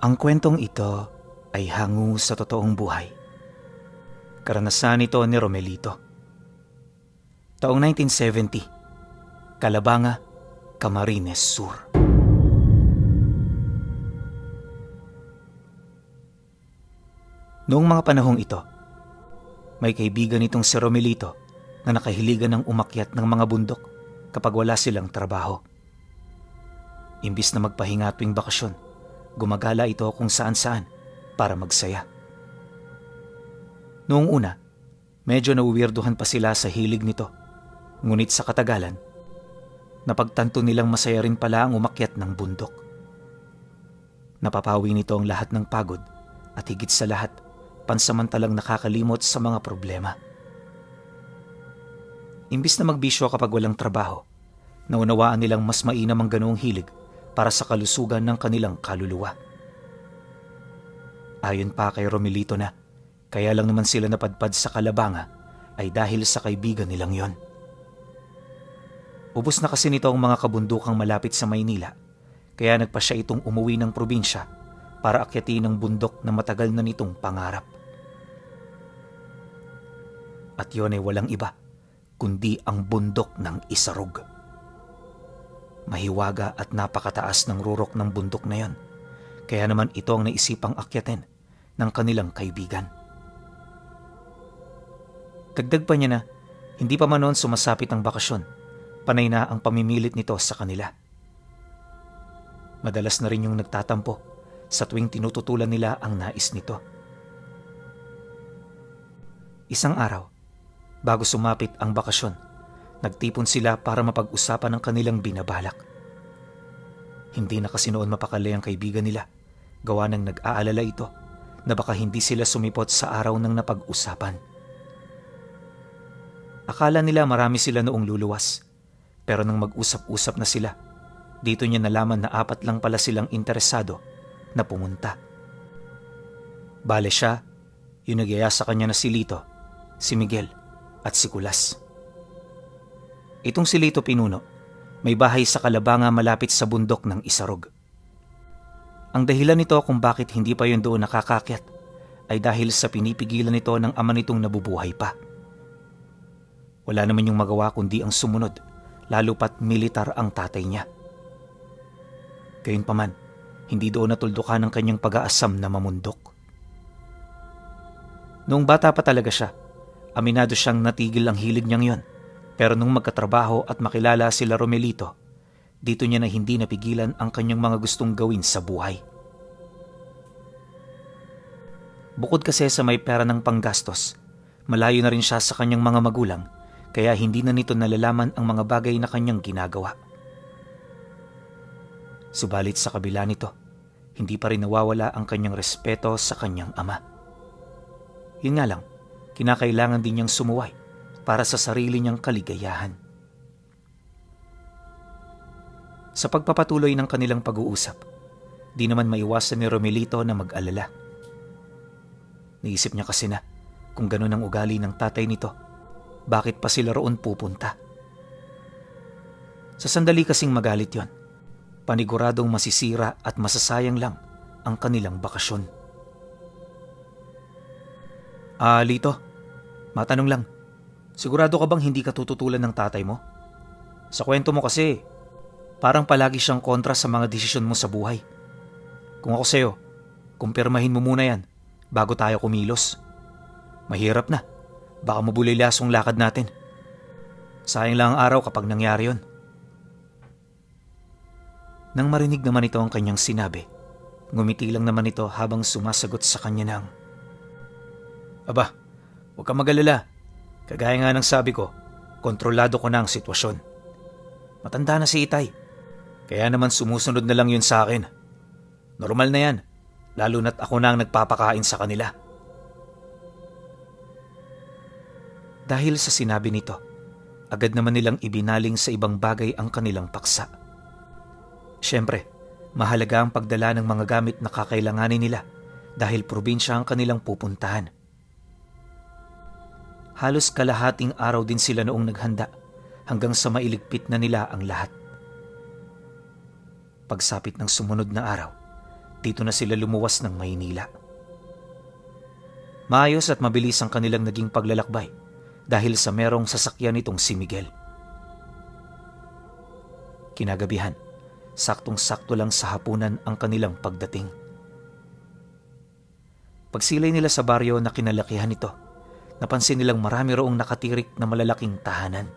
Ang kwentong ito ay hango sa totoong buhay. Karanasan ito ni Romelito. Taong 1970, Calabanga, Camarines Sur. Noong mga panahong ito, may kaibigan itong si Romelito na nakahiligan ng umakyat ng mga bundok kapag wala silang trabaho. Imbis na magpahinga tuwing bakasyon, gumagala ito kung saan-saan para magsaya. Noong una, medyo nauwirduhan pa sila sa hilig nito. Ngunit sa katagalan, napagtanto nilang masaya rin pala ang umakyat ng bundok. Napapawi nito ang lahat ng pagod at higit sa lahat, pansamantalang nakakalimot sa mga problema. Imbis na magbisyo kapag walang trabaho, naunawaan nilang mas mainam ang ganoong hilig para sa kalusugan ng kanilang kaluluwa. Ayon pa kay Romelito na, kaya lang naman sila napadpad sa Calabanga ay dahil sa kaibigan nilang yon. Ubos na kasi nito ang mga kabundukang malapit sa Maynila, kaya nagpa siya itong umuwi ng probinsya para akyatin ang bundok na matagal na nitong pangarap. At yon ay walang iba, kundi ang bundok ng Isarog. Mahiwaga at napakataas ng rurok ng bundok na yon, kaya naman ito ang naisipang akyatin ng kanilang kaibigan. Dagdag pa niya na, hindi pa man noon sumasapit ang bakasyon, panay na ang pamimilit nito sa kanila. Madalas na rin yung nagtatampo sa tuwing tinututulan nila ang nais nito. Isang araw, bago sumapit ang bakasyon, nagtipon sila para mapag-usapan ang kanilang binabalak. Hindi na kasi noon mapakali ang kaibigan nila, gawa ng nag-aalala ito na baka hindi sila sumipot sa araw ng napag-usapan. Akala nila marami sila noong luluwas, pero nang mag-usap-usap na sila, dito niya nalaman na 4 lang pala silang interesado na pumunta. Bale siya, yung nagyaya sa kanya na si Lito, si Miguel at si Kulas. Itong si Lito Pinuno, may bahay sa Calabanga malapit sa bundok ng Isarog. Ang dahilan nito kung bakit hindi pa yun doon nakakakyat ay dahil sa pinipigilan nito ng ama nitong nabubuhay pa. Wala naman yung magawa kundi ang sumunod, lalo pat militar ang tatay niya. Gayunpaman, hindi doon natuldukan ang kanyang pag-aasam na mamundok. Noong bata pa talaga siya, aminado siyang natigil ang hilig niyang yon. Pero nung magkatrabaho at makilala sila Romelito, dito niya na hindi napigilan ang kanyang mga gustong gawin sa buhay. Bukod kasi sa may pera ng panggastos, malayo na rin siya sa kanyang mga magulang, kaya hindi na nito nalalaman ang mga bagay na kanyang ginagawa. Subalit sa kabila nito, hindi pa rin nawawala ang kanyang respeto sa kanyang ama. Yun nga lang, kinakailangan din niyang sumuway para sa sarili niyang kaligayahan. Sa pagpapatuloy ng kanilang pag-uusap, di naman maiwasan ni Romelito na mag-alala. Naisip niya kasi na kung gano'n ang ugali ng tatay nito, bakit pa sila roon pupunta? Sa sandali kasing magalit yon, paniguradong masisira at masasayang lang ang kanilang bakasyon. Lito, matanong lang, sigurado ka bang hindi ka tututulan ng tatay mo? Sa kwento mo kasi, parang palagi siyang kontra sa mga desisyon mo sa buhay. Kung ako sa'yo, kumpirmahin mo muna yan bago tayo kumilos. Mahirap na, baka mabulilasong lakad natin. Sayang lang ang araw kapag nangyari yon. Nang marinig naman ito ang kanyang sinabi, ngumiti lang naman ito habang sumasagot sa kanya ng, "Aba, huwag kang mag-alala. Kagaya nga ng sabi ko, kontrolado ko na ang sitwasyon. Matanda na si Itay, kaya naman sumusunod na lang yun sa akin. Normal na yan, lalo na't ako na ang nagpapakain sa kanila." Dahil sa sinabi nito, agad naman nilang ibinaling sa ibang bagay ang kanilang paksa. Siyempre, mahalaga ang pagdala ng mga gamit na kakailanganin nila dahil probinsya ang kanilang pupuntahan. Halos kalahating araw din sila noong naghanda hanggang sa mailigpit na nila ang lahat. Pagsapit ng sumunod na araw, dito na sila lumuwas ng Maynila. Maayos at mabilis ang kanilang naging paglalakbay dahil sa merong sasakyan nitong si Miguel. Kinagabihan, saktong-sakto lang sa hapunan ang kanilang pagdating. Pagsilay nila sa baryo na kinalakihan nito, napansin nilang marami roong nakatirik na malalaking tahanan.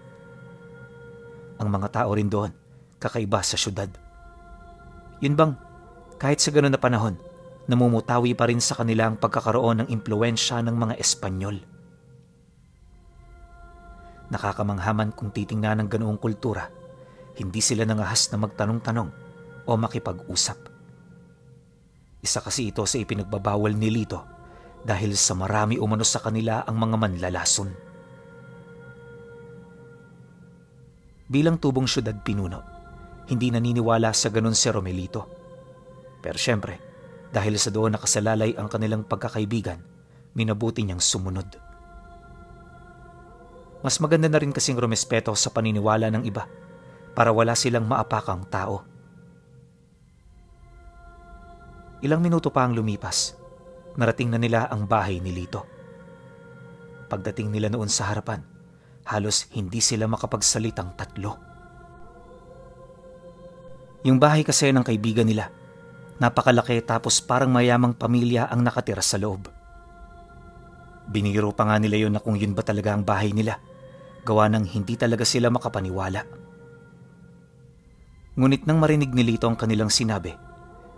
Ang mga tao rin doon, kakaiba sa syudad. Yun bang, kahit sa ganun na panahon, namumutawi pa rin sa kanila ang pagkakaroon ng impluwensya ng mga Espanyol. Nakakamanghaman kung titingnan ng ganoong kultura, hindi sila nangahas na magtanong-tanong o makipag-usap. Isa kasi ito sa ipinagbabawal ni Lito dahil sa marami umano sa kanila ang mga manlalason. Bilang tubong syudad pinuno, hindi naniniwala sa ganun si Romelito. Pero syempre, dahil sa doon nakasalalay ang kanilang pagkakaibigan, minabuti niyang sumunod. Mas maganda na rin kasing rumespeto sa paniniwala ng iba para wala silang maapakang tao. Ilang minuto pa ang lumipas, narating na nila ang bahay ni Lito. Pagdating nila noon sa harapan, halos hindi sila makapagsalitang tatlo. Yung bahay kasi ng kaibigan nila, napakalaki tapos parang mayamang pamilya ang nakatira sa loob. Biniro pa nga nila yun na kung yun ba talaga ang bahay nila, gawa nang hindi talaga sila makapaniwala. Ngunit nang marinig ni Lito ang kanilang sinabi,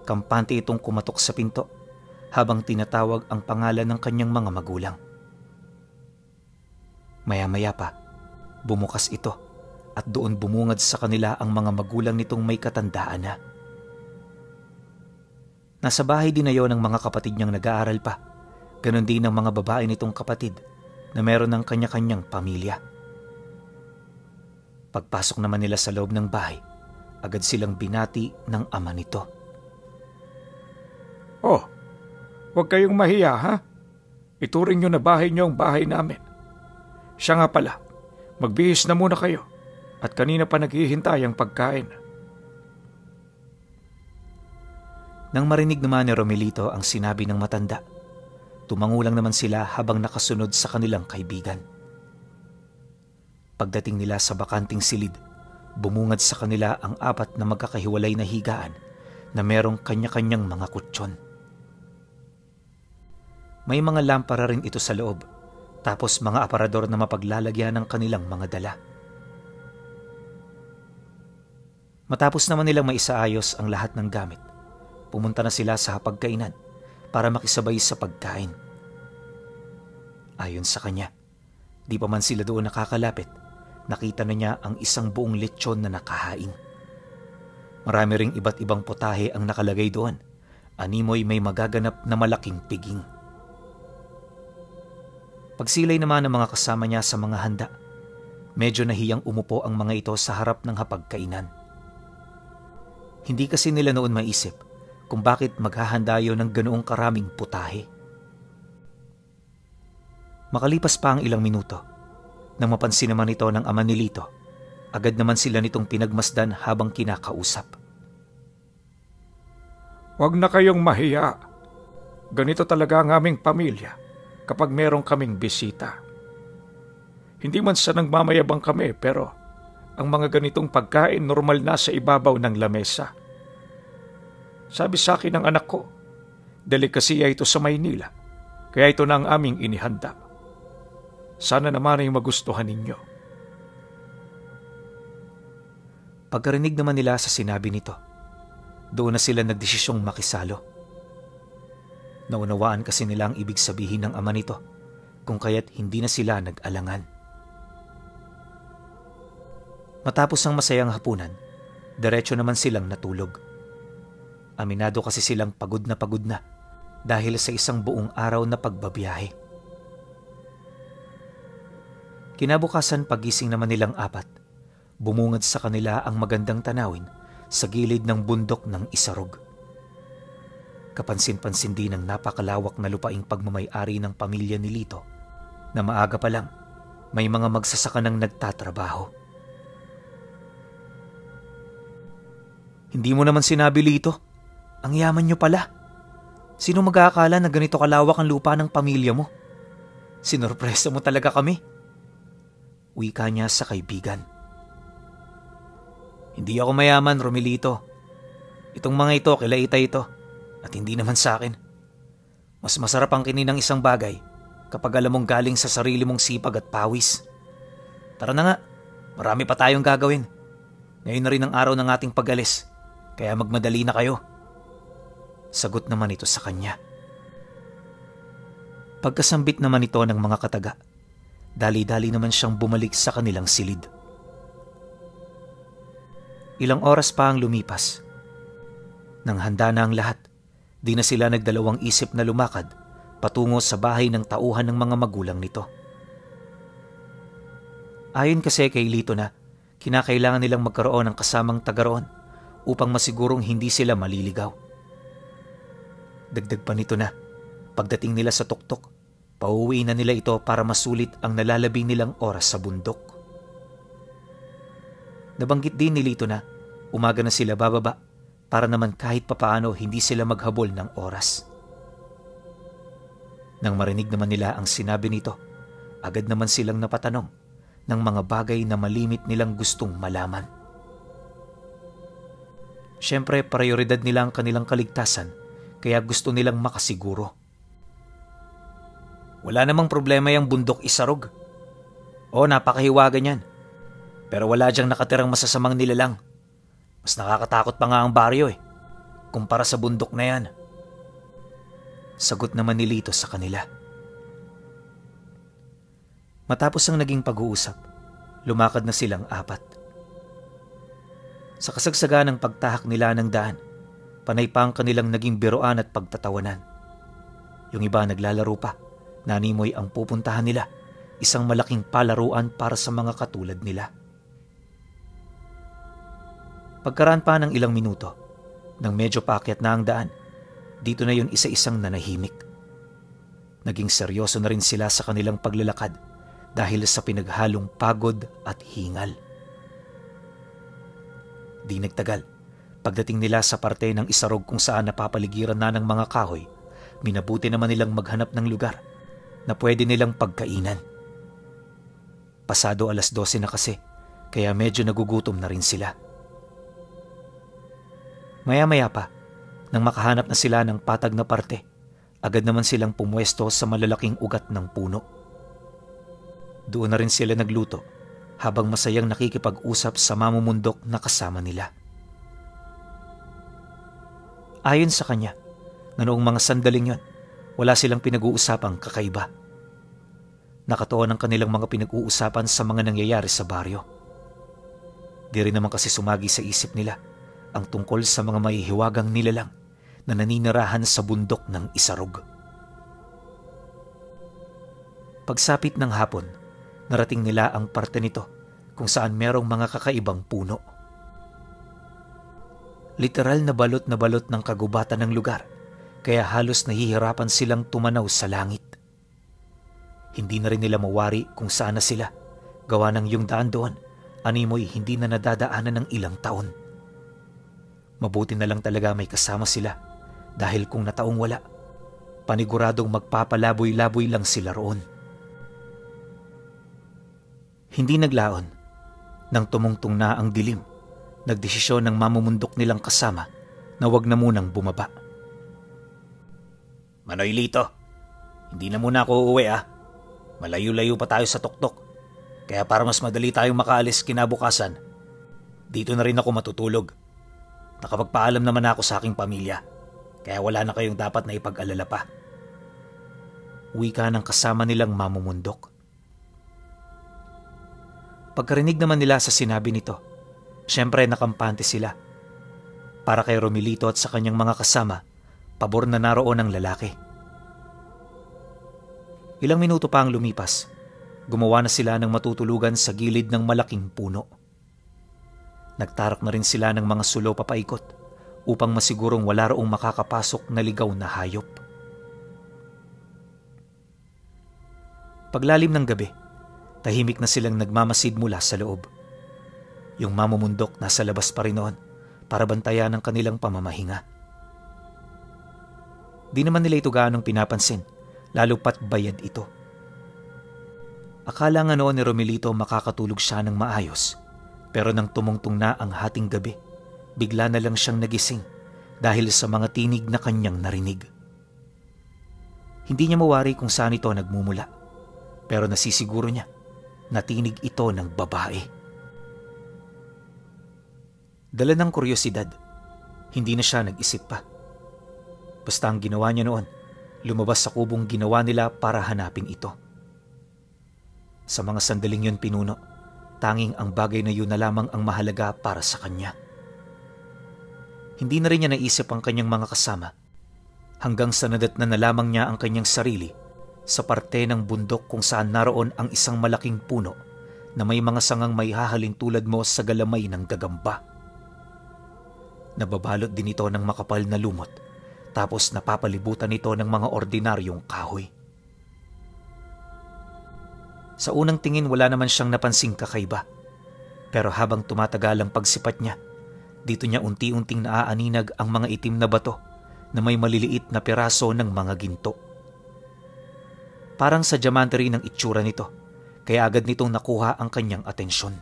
kampante itong kumatok sa pinto habang tinatawag ang pangalan ng kanyang mga magulang. Maya-maya pa, bumukas ito at doon bumungad sa kanila ang mga magulang nitong may katandaan na. Nasa bahay din na yon ng mga kapatid niyang nag-aaral pa, ganon din ang mga babae nitong kapatid na meron ng kanya-kanyang pamilya. Pagpasok naman nila sa loob ng bahay, agad silang binati ng ama nito. Oh, huwag kayong mahiya ha? Ituring nyo na bahay nyo ang bahay namin. Siya nga pala, magbihis na muna kayo at kanina pa naghihintay ang pagkain. Nang marinig naman ni Romelito ang sinabi ng matanda, tumangulang naman sila habang nakasunod sa kanilang kaibigan. Pagdating nila sa bakanting silid, bumungad sa kanila ang 4 na magkakahiwalay na higaan na merong kanya-kanyang mga kutsyon. May mga lampara rin ito sa loob, tapos mga aparador na mapaglalagyan ng kanilang mga dala. Matapos naman nilang maisaayos ang lahat ng gamit, pumunta na sila sa hapagkainan para makisabay sa pagkain. Ayon sa kanya, di pa man sila doon nakakalapit, nakita na niya ang isang buong lechon na nakahaing. Marami ring iba't ibang putahe ang nakalagay doon. Animoy may magaganap na malaking piging. Pagsilay naman ng mga kasama niya sa mga handa, medyo nahiyang umupo ang mga ito sa harap ng hapagkainan. Hindi kasi nila noon maisip kung bakit maghahanda yun ng ganoong karaming putahe. Makalipas pa ang ilang minuto, nang mapansin naman ito ng ama ni Lito, agad naman sila nitong pinagmasdan habang kinakausap. Huwag na kayong mahiya. Ganito talaga ang aming pamilya kapag merong kaming bisita. Hindi man sa nagmamayabang kami pero ang mga ganitong pagkain normal na sa ibabaw ng lamesa. Sabi sa akin ng anak ko, delikasiya ito sa Maynila, kaya ito na ang aming inihanda. Sana naman ay magustuhan ninyo. Pagkarinig naman nila sa sinabi nito, doon na sila nagdesisyong makisalo. Naunawaan kasi nila ang ibig sabihin ng ama nito, kung kaya't hindi na sila nag-alangan. Matapos ang masayang hapunan, diretso naman silang natulog. Aminado kasi silang pagod na dahil sa isang buong araw na pagbabiyahe. Kinabukasan pagising naman nilang 4, bumungad sa kanila ang magandang tanawin sa gilid ng bundok ng Isarog. Kapansin-pansin din ang napakalawak na lupaing pagmamay-ari ng pamilya ni Lito na maaga pa lang may mga magsasaka nang nagtatrabaho. Hindi mo naman sinabi, Lito, ang yaman nyo pala. Sino mag-aakala na ganito kalawak ang lupa ng pamilya mo? Sinorpresa mo talaga kami. Wika niya sa kaibigan. Hindi ako mayaman, Romelito. Itong mga ito, kila Itay ito. At hindi naman sa akin. Mas masarap ang kininang isang bagay kapag alam mong galing sa sarili mong sipag at pawis. Tara na nga, marami pa tayong gagawin. Ngayon na rin ang araw ng ating pag-alis, kaya magmadali na kayo. Sagot naman ito sa kanya. Pagkasambit naman ito ng mga kataga, dali-dali naman siyang bumalik sa kanilang silid. Ilang oras pa ang lumipas. Nang handa na ang lahat, di na sila nagdalawang isip na lumakad patungo sa bahay ng tauhan ng mga magulang nito. Ayon kasi kay Lito na, kinakailangan nilang magkaroon ng kasamang taga-roon upang masigurong hindi sila maliligaw. Dagdag pa nito na, pagdating nila sa tuktok, pauwi na nila ito para masulit ang nalalabi nilang oras sa bundok. Nabanggit din ni Lito na umaga na sila bababa para naman kahit papaano hindi sila maghabol ng oras. Nang marinig naman nila ang sinabi nito, agad naman silang napatanong ng mga bagay na malimit nilang gustong malaman. Siyempre, prioridad nila ang kanilang kaligtasan, kaya gusto nilang makasiguro. Wala namang problema yung bundok Isarog. O, napakahiwaga niyan. Pero wala diyang nakatirang masasamang nilalang. Mas nakakatakot pa nga ang baryo kumpara sa bundok na yan. Sagot naman ni Lito sa kanila. Matapos ang naging pag-uusap, lumakad na silang apat. Sa kasagsagan ng pagtahak nila ng daan, panay pa ang kanilang naging biruan at pagtatawanan. Yung iba naglalaro pa, nanimoy ang pupuntahan nila, isang malaking palaruan para sa mga katulad nila. Pagkaraan pa ng ilang minuto, nang medyo paakyat na ang daan, dito na yun isa-isang nanahimik. Naging seryoso na rin sila sa kanilang paglalakad dahil sa pinaghalong pagod at hingal. Di nagtagal, pagdating nila sa parte ng Isarog kung saan napapaligiran na ng mga kahoy, minabuti naman nilang maghanap ng lugar na pwede nilang pagkainan. Pasado 12:00 na kasi, kaya medyo nagugutom na rin sila. Maya-maya pa, nang makahanap na sila ng patag na parte, agad naman silang pumwesto sa malalaking ugat ng puno. Doon na rin sila nagluto habang masayang nakikipag-usap sa mamumundok na kasama nila. Ayon sa kanya, na noong mga sandaling yon, wala silang pinag-uusapang kakaiba. Nakatuon ang kanilang mga pinag-uusapan sa mga nangyayari sa baryo. Di rin naman kasi sumagi sa isip nila ang tungkol sa mga mahihiwagang nilalang na naninirahan sa bundok ng Isarog. Pagsapit ng hapon, narating nila ang parte nito kung saan merong mga kakaibang puno. Literal na balot ng kagubatan ng lugar, kaya halos nahihirapan silang tumanaw sa langit. Hindi na rin nila mawari kung saan na sila, gawa ng yung daan doon, animoy hindi na nadadaanan ng ilang taon. Mabuti na lang talaga may kasama sila, dahil kung nataong wala, paniguradong magpapalaboy-laboy lang sila roon. Hindi naglaon. Nang tumungtong na ang dilim, nagdesisyon ng mamumundok nilang kasama na wag na munang bumaba. Manoy Lito, hindi na muna ako uuwi Malayo-layo pa tayo sa tuktok. Kaya para mas madali tayong makaalis kinabukasan, dito na rin ako matutulog. Nakapagpaalam naman ako sa aking pamilya, kaya wala na kayong dapat na ipag-alala pa. Wika ng kasama nilang mamumundok. Pagkarinig naman nila sa sinabi nito, syempre nakampante sila. Para kay Romelito at sa kanyang mga kasama, pabor na naroon ang lalaki. Ilang minuto pa ang lumipas, gumawa na sila ng matutulugan sa gilid ng malaking puno. Nagtarak na rin sila ng mga sulo papaikot upang masigurong wala roong makakapasok na ligaw na hayop. Paglalim ng gabi, tahimik na silang nagmamasid mula sa loob. Yung mamumundok nasa labas pa rin noon para bantayan ang kanilang pamamahinga. Di naman nila ito gaanong pinapansin, lalo pat bayad ito. Akala nga noon ni Romelito makakatulog siya ng maayos, pero nang tumungtong na ang hating gabi, bigla na lang siyang nagising dahil sa mga tinig na kanyang narinig. Hindi niya mawari kung saan ito nagmumula, pero nasisiguro niya na tinig ito ng babae. Dala ng kuryosidad, hindi na siya nag-isip pa. Basta ang ginawa niya noon, lumabas sa kubong ginawa nila para hanapin ito. Sa mga sandaling yun pinuno, tanging ang bagay na yun na lamang ang mahalaga para sa kanya. Hindi na rin niya naisip ang kanyang mga kasama hanggang sa nadatnan na lamang niya ang kanyang sarili sa parte ng bundok kung saan naroon ang isang malaking puno na may mga sangang may hahalin tulad mo sa galamay ng gagamba. Nababalot din ito ng makapal na lumot, tapos napapalibutan ito ng mga ordinaryong kahoy. Sa unang tingin wala naman siyang napansing kakaiba, pero habang tumatagal ang pagsipat niya, dito niya unti-unting naaaninag ang mga itim na bato na may maliliit na piraso ng mga ginto. Parang sa diamante rin ang itsura nito, kaya agad nitong nakuha ang kanyang atensyon.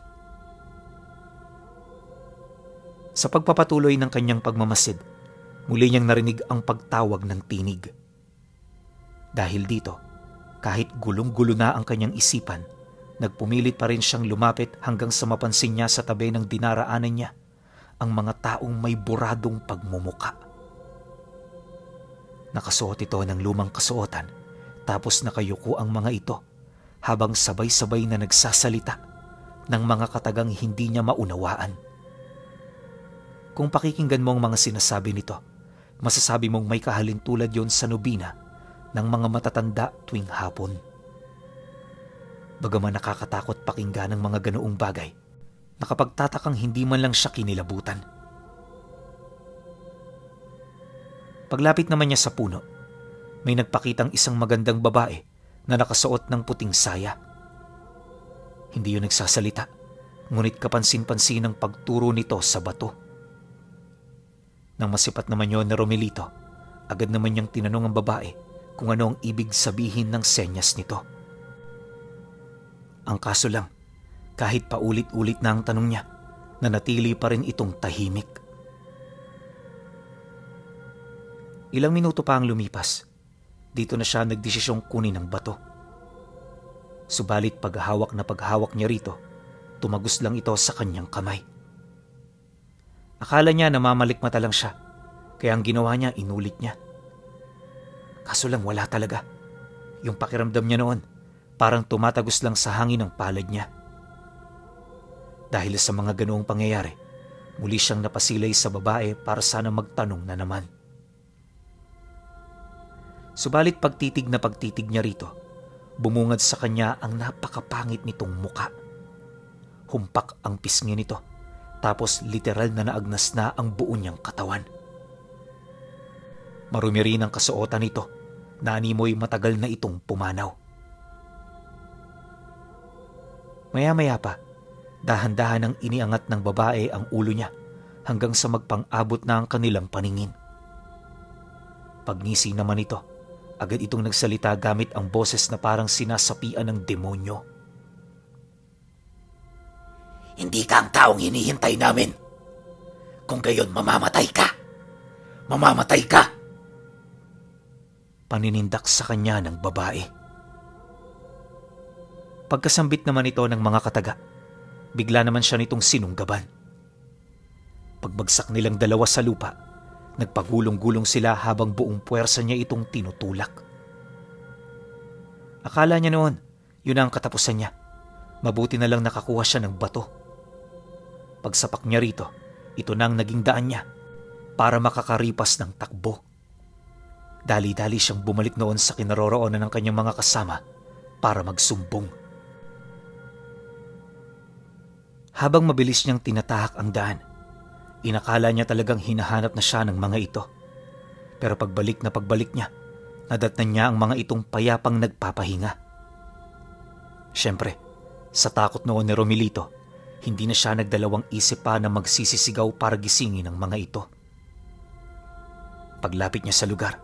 Sa pagpapatuloy ng kanyang pagmamasid, muli niyang narinig ang pagtawag ng tinig. Dahil dito, kahit gulong-gulo na ang kanyang isipan, nagpumilit pa rin siyang lumapit hanggang sa mapansin niya sa tabi ng dinaraanan niya ang mga taong may buradong pagmumuka. Nakasuot ito ng lumang kasuotan, tapos nakayuko ang mga ito habang sabay-sabay na nagsasalita ng mga katagang hindi niya maunawaan. Kung pakikinggan mo ang mga sinasabi nito, masasabi mong may kahalintulad yon sa nobina ng mga matatanda tuwing hapon. Bagaman nakakatakot pakinggan ng mga ganoong bagay, nakapagtatakang hindi man lang siya kinilabutan. Paglapit naman niya sa puno, may nagpakitang isang magandang babae na nakasuot ng puting saya. Hindi yun nagsasalita, ngunit kapansin-pansin ang pagturo nito sa bato. Nang masipat naman yun na Romelito, agad naman niyang tinanong ang babae kung ano ang ibig sabihin ng senyas nito. Ang kaso lang, kahit paulit-ulit na ang tanong niya, nanatili pa rin itong tahimik. Ilang minuto pa ang lumipas, dito na siya nagdesisyong kunin ang bato. Subalit paghahawak na paghahawak niya rito, tumagos lang ito sa kanyang kamay. Akala niya namamalikmata lang siya, kaya ang ginawa niya, inulit niya. Kaso lang wala talaga. Yung pakiramdam niya noon, parang tumatagos lang sa hangin ang palad niya. Dahil sa mga ganoong pangyayari, muli siyang napasilay sa babae para sana magtanong na naman. Subalit pagtitig niya rito, bumungad sa kanya ang napakapangit nitong muka. Humpak ang pisngi nito, tapos literal na naagnas na ang buo niyang katawan. Marumi rin ang kasuotan nito, na animoy matagal na itong pumanaw. Maya-maya pa, dahan-dahan ang iniangat ng babae ang ulo niya hanggang sa magpang-abot na ang kanilang paningin. Pagngisi naman ito, agad itong nagsalita gamit ang boses na parang sinasapian ng demonyo. Hindi ka ang taong hinihintay namin. Kung gayon, mamamatay ka. Mamamatay ka! Paninindak sa kanya ng babae. Pagkasambit naman ito ng mga kataga, bigla naman siya nitong sinunggaban. Pagbagsak nilang dalawa sa lupa, nagpagulong-gulong sila habang buong puwersa niya itong tinutulak. Akala niya noon, yun ang katapusan niya. Mabuti na lang nakakuha siya ng bato. Pagsapak niya rito, ito na ang naging daan niya para makakaripas ng takbo. Dali-dali siyang bumalik noon sa kinaroroonan ng kanyang mga kasama para magsumbong. Habang mabilis niyang tinatahak ang daan, inakala niya talagang hinahanap na siya ng mga ito. Pero pagbalik niya, nadatnan niya ang mga itong payapang nagpapahinga. Siyempre, sa takot noon ni Romelito, hindi na siya nagdalawang isip pa na magsisisigaw para gisingin ang mga ito. Paglapit niya sa lugar,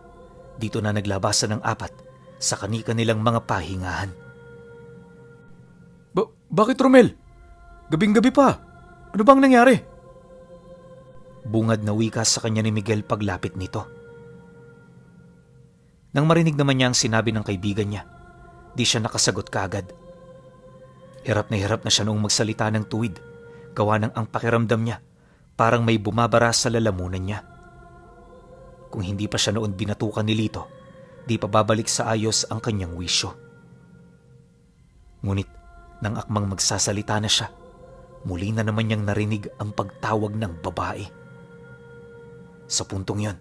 Dito na naglabasan ng apat sa kani-kanilang mga pahingahan. Bakit, Romel? Gabing-gabi pa. Ano bang nangyari? Bungad na wika sa kanya ni Miguel paglapit nito. Nang marinig naman niya ang sinabi ng kaibigan niya, di siya nakasagot kaagad. Hirap na siya noong magsalita ng tuwid, gawa ng ang pakiramdam niya parang may bumabara sa lalamunan niya. Kung hindi pa siya noon binatukan ni Lito, di pa babalik sa ayos ang kanyang wisyo. Ngunit nang akmang magsasalita na siya, muli na naman niyang narinig ang pagtawag ng babae. Sa puntong yon,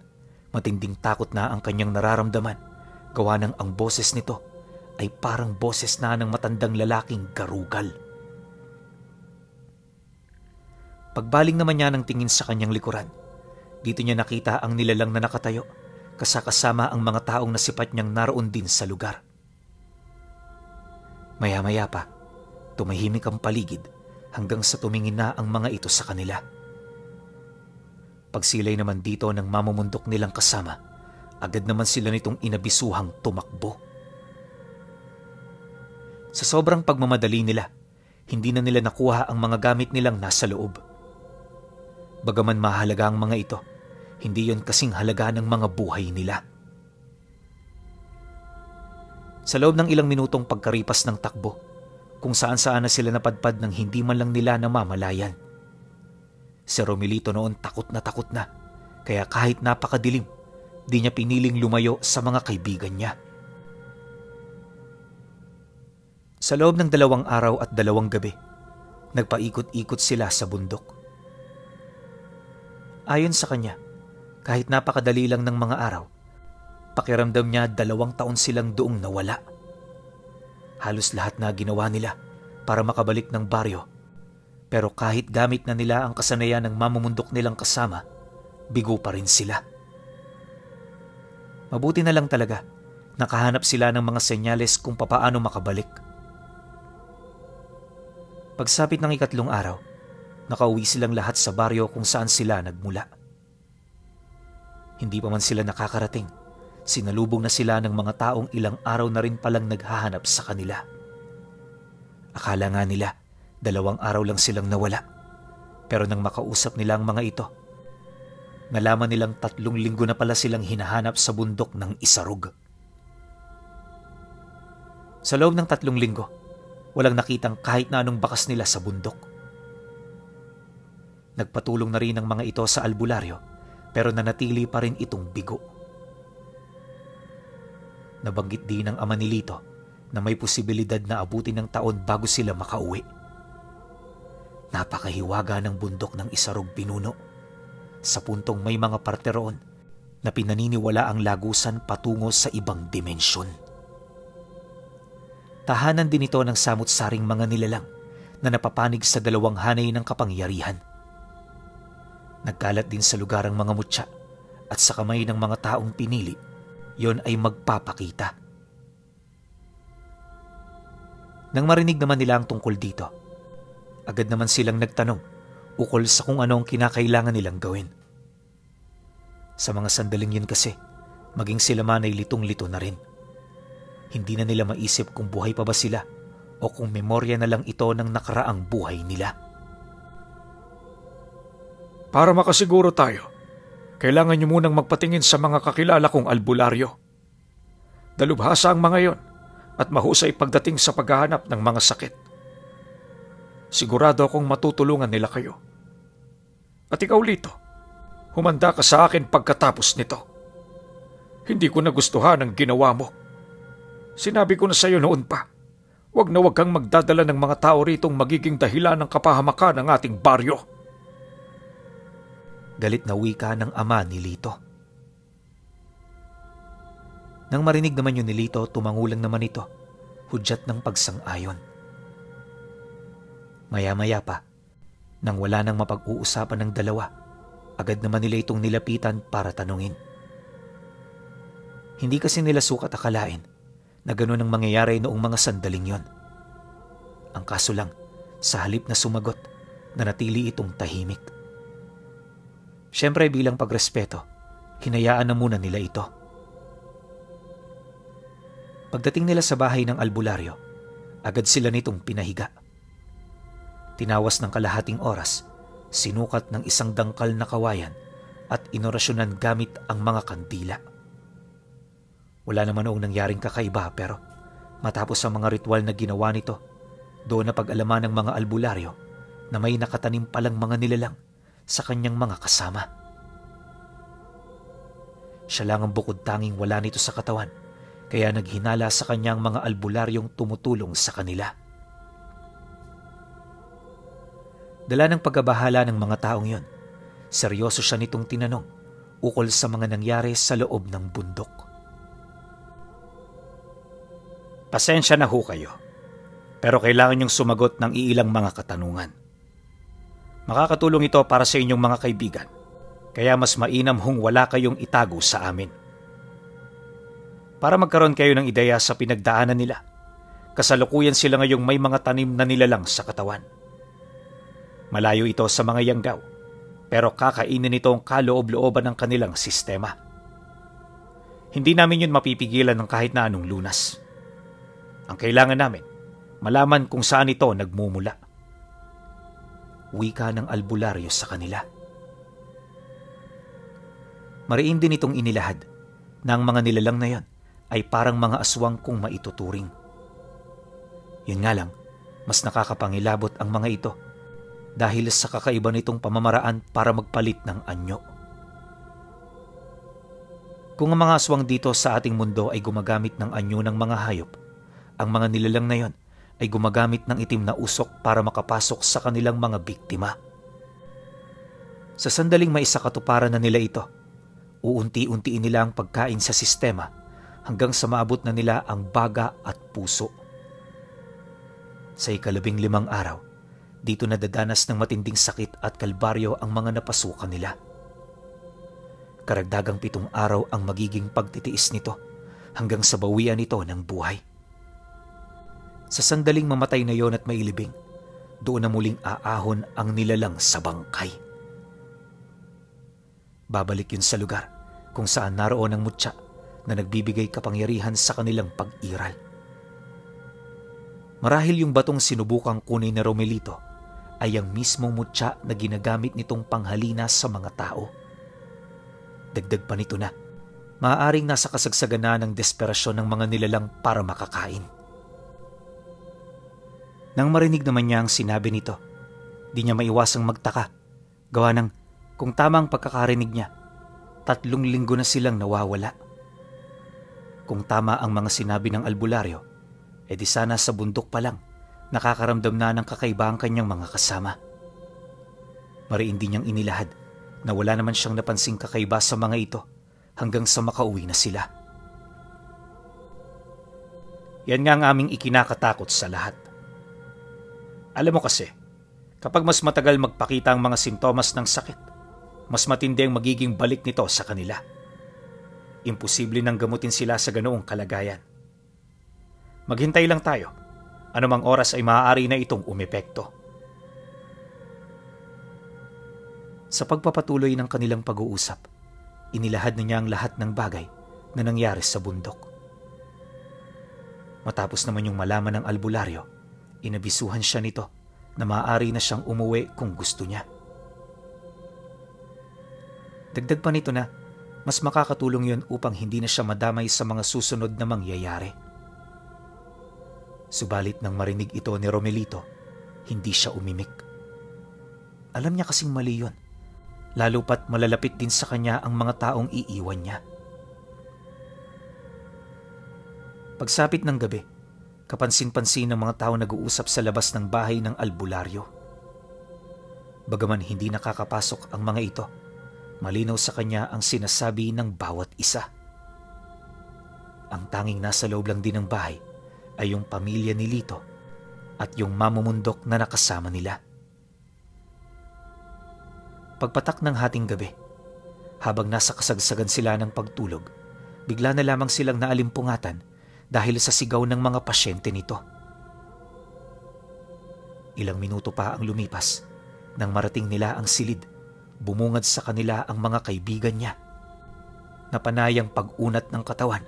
matinding takot na ang kanyang nararamdaman, gawa ng ang boses nito ay parang boses na ng matandang lalaking garugal. Pagbaling naman niya ng tingin sa kanyang likuran, dito niya nakita ang nilalang na nakatayo, kasama ang mga taong nasipat niyang naroon din sa lugar. Maya-maya pa, tumahimik ang paligid hanggang sa tumingin na ang mga ito sa kanila. Pagsilay naman dito ng mamumundok nilang kasama, agad naman sila nitong inabisuhang tumakbo. Sa sobrang pagmamadali nila, hindi na nila nakuha ang mga gamit nilang nasa loob. Bagaman mahalaga ang mga ito, hindi yon kasing halaga ng mga buhay nila. Sa loob ng ilang minutong pagkaripas ng takbo, kung saan-saan na sila napadpad ng hindi man lang nila namamalayan. Si Romelito noon takot na, kaya kahit napakadilim, di niya piniling lumayo sa mga kaibigan niya. Sa loob ng 2 araw at 2 gabi, nagpaikot-ikot sila sa bundok. Ayon sa kanya, kahit napakadali lang ng mga araw, pakiramdam niya 2 taon silang doong nawala. Halos lahat na ginawa nila para makabalik ng baryo, pero kahit gamit na nila ang kasanayan ng mamumundok nilang kasama, bigo pa rin sila. Mabuti na lang talaga, nakahanap sila ng mga senyales kung papaano makabalik. Pagsapit ng 3 araw, nakauwi silang lahat sa baryo kung saan sila nagmula. Hindi pa man sila nakakarating, sinalubong na sila ng mga taong ilang araw na rin palang naghahanap sa kanila. Akala nga nila 2 araw lang silang nawala, pero nang makausap nila ang mga ito, nalaman nilang 3 linggo na pala silang hinahanap sa bundok ng Isarog. Sa loob ng 3 linggo, walang nakitang kahit na anong bakas nila sa bundok. Nagpatulong na rin ang mga ito sa albularyo, pero nanatili pa rin itong bigo. Nabanggit din ng ama ni Lito na may posibilidad na abutin ng taon bago sila makauwi. Napakahiwaga ng bundok ng Isarog pinuno, sa puntong may mga parte roon na pinaniniwala ang lagusan patungo sa ibang dimensyon. Tahanan din ito ng samut-saring mga nilalang na napapanig sa 2 hanay ng kapangyarihan. Nagkalat din sa lugar ang mga mutya at sa kamay ng mga taong pinili, yon ay magpapakita. Nang marinig naman nila ang tungkol dito, agad naman silang nagtanong ukol sa kung ano ang kinakailangan nilang gawin. Sa mga sandaling yun kasi, maging sila man ay litong-lito na rin. Hindi na nila maisip kung buhay pa ba sila o kung memorya na lang ito ng nakaraang buhay nila. Para makasiguro tayo, kailangan niyo munang magpatingin sa mga kakilala kong albularyo. Dalubhasa ang mga yon at mahusay pagdating sa paghahanap ng mga sakit. Sigurado akong matutulungan nila kayo. At ikaw, Lito, humanda ka sa akin pagkatapos nito. Hindi ko nagustuhan ang ginawa mo. Sinabi ko na sa iyo noon pa, huwag kang magdadala ng mga tao ritong magiging dahilan ng kapahamakan ng ating baryo. Galit na wika ng ama ni Lito. Nang marinig naman yun ni Lito, tumangulang naman ito, hudyat ng pagsang-ayon. Maya-maya pa, nang wala nang mapag-uusapan ng dalawa, agad naman nila itong nilapitan para tanungin. Hindi kasi nila sukat akalain na gano'n ang mangyayari noong mga sandaling yon. Ang kaso lang, sa halip na sumagot, nanatili itong tahimik. Siyempre bilang pagrespeto, hinayaan na muna nila ito. Pagdating nila sa bahay ng albularyo, agad sila nitong pinahiga. Tinawas ng kalahating oras, sinukat ng isang dangkal na kawayan at inorasyonan gamit ang mga kandila. Wala naman noong nangyaring kakaiba pero matapos ang mga ritual na ginawa nito, doon na pag-alaman ng mga albularyo na may nakatanim palang mga nilalang sa kanyang mga kasama. Siya lang ang bukod tanging wala nito sa katawan, kaya naghinala sa kanyang mga albularyong tumutulong sa kanila. Dala ng pagkabahala ng mga taong yon, seryoso siya nitong tinanong ukol sa mga nangyari sa loob ng bundok. Pasensya na ho kayo, pero kailangan niyong sumagot ng iilang mga katanungan. Makakatulong ito para sa inyong mga kaibigan, kaya mas mainam hong wala kayong itago sa amin. Para magkaroon kayo ng ideya sa pinagdaanan nila, kasalukuyan sila ngayong may mga tanim na nilalang sa katawan. Malayo ito sa mga yanggaw, pero kakainin ito ang kaloob-looban ng kanilang sistema. Hindi namin yun mapipigilan ng kahit na anong lunas. Ang kailangan namin, malaman kung saan ito nagmumula. Wika ng albularyo sa kanila. Mariin din itong inilahad na ang mga nilalang na yon ay parang mga aswang kung maituturing. Yun nga lang, mas nakakapangilabot ang mga ito dahil sa kakaiba nitong pamamaraan para magpalit ng anyo. Kung ang mga aswang dito sa ating mundo ay gumagamit ng anyo ng mga hayop, ang mga nilalang na yon ay gumagamit ng itim na usok para makapasok sa kanilang mga biktima. Sa sandaling maisakatuparan na nila ito, uunti-untiin nila ang pagkain sa sistema hanggang sa maabot na nila ang baga at puso. Sa 15 araw, dito nadadanas ng matinding sakit at kalbaryo ang mga napasukan nila. Karagdagang 7 araw ang magiging pagtitiis nito hanggang sa bawian nito ng buhay. Sa sandaling mamatay na yon at mailibing, doon na muling aahon ang nilalang sa bangkay. Babalik yun sa lugar kung saan naroon ang mutya na nagbibigay kapangyarihan sa kanilang pag-iral. Marahil yung batong sinubukang kunin ni Romelito ay ang mismong mutya na ginagamit nitong panghalina sa mga tao. Dagdag pa nito na, maaaring nasa kasagsagan na ng desperasyon ng mga nilalang para makakain. Nang marinig naman niya ang sinabi nito, di niya maiwasang magtaka, gawa ng kung tama ang pagkakarinig niya, 3 linggo na silang nawawala. Kung tama ang mga sinabi ng albularyo, edi sana sa bundok pa lang, nakakaramdam na ng kakaiba ang kanyang mga kasama. Mariin din niyang inilahad na wala naman siyang napansing kakaiba sa mga ito hanggang sa makauwi na sila. Yan nga ang aming ikinakatakot sa lahat. Alam mo kasi, kapag mas matagal magpakita ang mga sintomas ng sakit, mas matindi ang magiging balik nito sa kanila. Imposible nang gamutin sila sa ganoong kalagayan. Maghintay lang tayo. Anumang oras ay maaari na itong umepekto. Sa pagpapatuloy ng kanilang pag-uusap, inilahad na niya ang lahat ng bagay na nangyari sa bundok. Matapos naman yung malaman ng albularyo, inabisuhan siya nito na maaari na siyang umuwi kung gusto niya. Dagdag pa nito na mas makakatulong yun upang hindi na siya madamay sa mga susunod na mangyayari. Subalit nang marinig ito ni Romelito, hindi siya umimik. Alam niya kasing mali yun, lalo pat malalapit din sa kanya ang mga taong iiwan niya. Pagsapit ng gabi, kapansin-pansin ng mga tao nag-uusap sa labas ng bahay ng albularyo. Bagaman hindi nakakapasok ang mga ito, malinaw sa kanya ang sinasabi ng bawat isa. Ang tanging nasa loob lang din ng bahay ay yung pamilya ni Lito at yung mamumundok na nakasama nila. Pagpatak ng hating gabi, habang nasa kasagsagan sila ng pagtulog, bigla na lamang silang naalimpungatan dahil sa sigaw ng mga pasyente nito. Ilang minuto pa ang lumipas nang marating nila ang silid, bumungad sa kanila ang mga kaibigan niya. Napanayang pag-unat ng katawan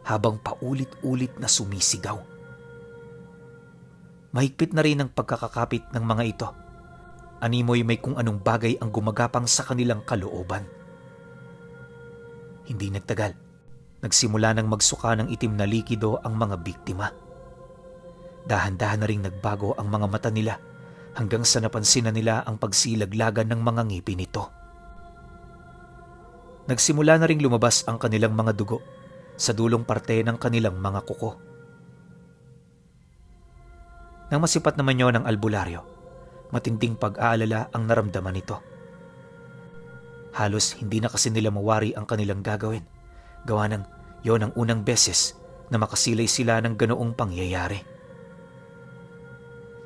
habang paulit-ulit na sumisigaw. Mahigpit na rin ang pagkakakapit ng mga ito. Animoy may kung anong bagay ang gumagapang sa kanilang kalooban. Hindi nagtagal, nagsimula ng magsuka ng itim na likido ang mga biktima. Dahan-dahan na ring nagbago ang mga mata nila hanggang sa napansin na nila ang pagsilaglagan ng mga ngipin nito. Nagsimula na ring lumabas ang kanilang mga dugo sa dulong parte ng kanilang mga kuko. Nang masipat naman yon ng albularyo, matinding pag-aalala ang naramdaman nito. Halos hindi na kasi nila mawari ang kanilang gagawin, gawa ng yon ang unang beses na makasilay sila ng ganoong pangyayari.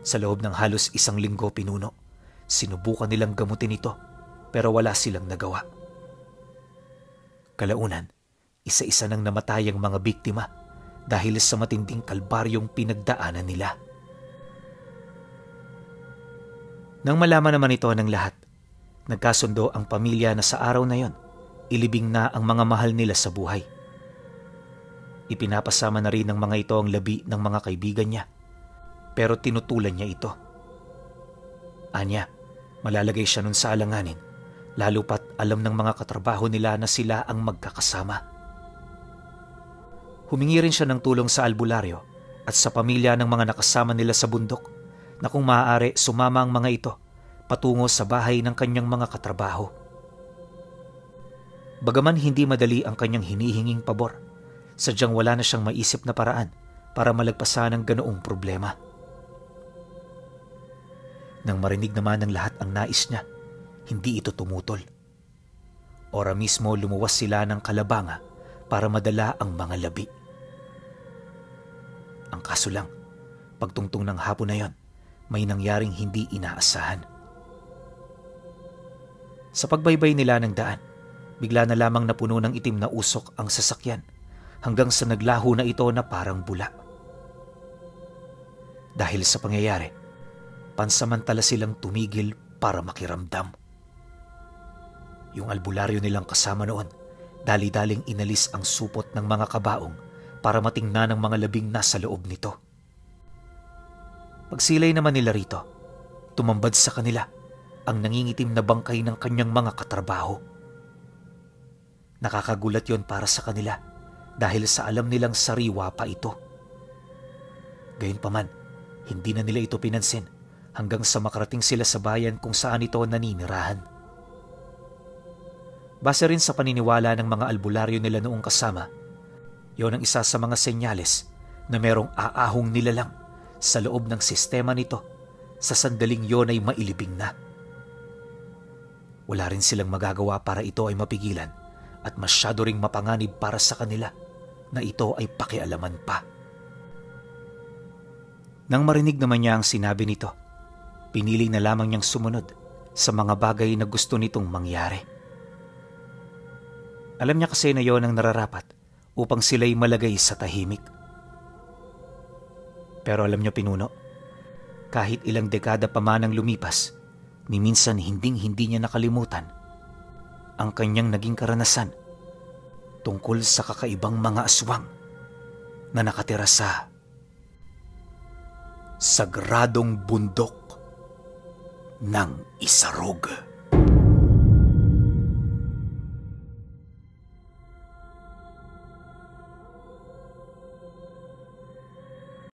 Sa loob ng halos 1 linggo pinuno, sinubukan nilang gamutin ito pero wala silang nagawa. Kalaunan, isa-isa nang namatay ang mga biktima dahil sa matinding kalbaryong pinagdaanan nila. Nang malaman naman ito ng lahat, nagkasundo ang pamilya na sa araw na yon, ilibing na ang mga mahal nila sa buhay. Ipinapasama na rin ng mga ito ang labi ng mga kaibigan niya, pero tinutulan niya ito. Anya, malalagay siya nun sa alanganin, lalo pat alam ng mga katrabaho nila na sila ang magkakasama. Humingi rin siya ng tulong sa albularyo at sa pamilya ng mga nakasama nila sa bundok na kung maaari sumama ang mga ito patungo sa bahay ng kanyang mga katrabaho. Bagaman hindi madali ang kanyang hinihinging pabor, sadyang wala na siyang maisip na paraan para malagpasan ang ganoong problema. Nang marinig naman ng lahat ang nais niya, hindi ito tumutol. Ora mismo lumuwas sila ng Kalabanga para madala ang mga labi. Ang kaso lang, pagtungtong ng hapon na yon, may nangyaring hindi inaasahan. Sa pagbaybay nila ng daan, bigla na lamang napuno ng itim na usok ang sasakyan hanggang sa naglaho na ito na parang bula. Dahil sa pangyayari, pansamantala silang tumigil para makiramdam. Yung albularyo nilang kasama noon, dali-daling inalis ang supot ng mga kabaong para matingnan ng mga labing nasa loob nito. Pagsilay naman nila rito, tumambad sa kanila ang nangingitim na bangkay ng kanyang mga katrabaho. Nakakagulat yon para sa kanila dahil sa alam nilang sariwa pa ito. Gayunpaman, hindi na nila ito pinansin hanggang sa makarating sila sa bayan kung saan ito naninirahan. Base rin sa paniniwala ng mga albularyo nila noong kasama, yon ang isa sa mga senyales na merong aahong nilalang sa loob ng sistema nito sa sandaling yon ay mailibing na. Wala rin silang magagawa para ito ay mapigilan at masyado ring mapanganib para sa kanila na ito ay pakialaman pa. Nang marinig naman niya ang sinabi nito, pinili na lamang niyang sumunod sa mga bagay na gusto nitong mangyari. Alam niya kasi na yon ang nararapat upang sila'y malagay sa tahimik. Pero alam niyo pinuno, kahit ilang dekada pa man ang lumipas, ni minsan hinding-hindi niya nakalimutan ang kanyang naging karanasan tungkol sa kakaibang mga aswang na nakatira sa sagradong bundok ng Isarog.